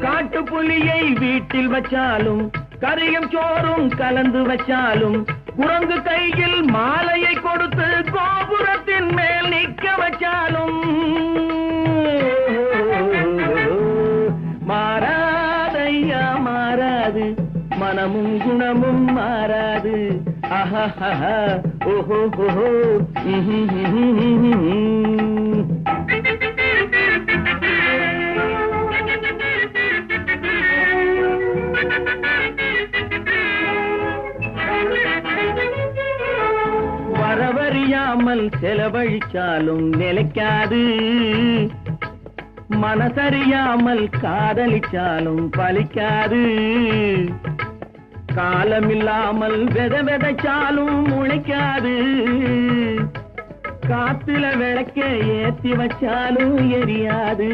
காட்டு புலியை வீட்டில் வச்சாலும் கறியும் சோறும் கலந்து வச்சாலும் குரங்கு கையில் மாலையை கொடுத்து கோபுரத்தின் மேல் நிற்க வச்சாலும் மாறாதையா மாறாது, மனமும் குணமும் மாறாது. ஆஹா ஓஹோ ஓஹோ. வரவறியாமல் செலவழிச்சாலும் நிலைக்காது, மனசறியாமல் காதலிச்சாலும் பலிக்காது. காலமில்லாமல் விதைச்சாலும் முளைக்காது, காத்துல விளக்க ஏத்தி வச்சாலும் எரியாது.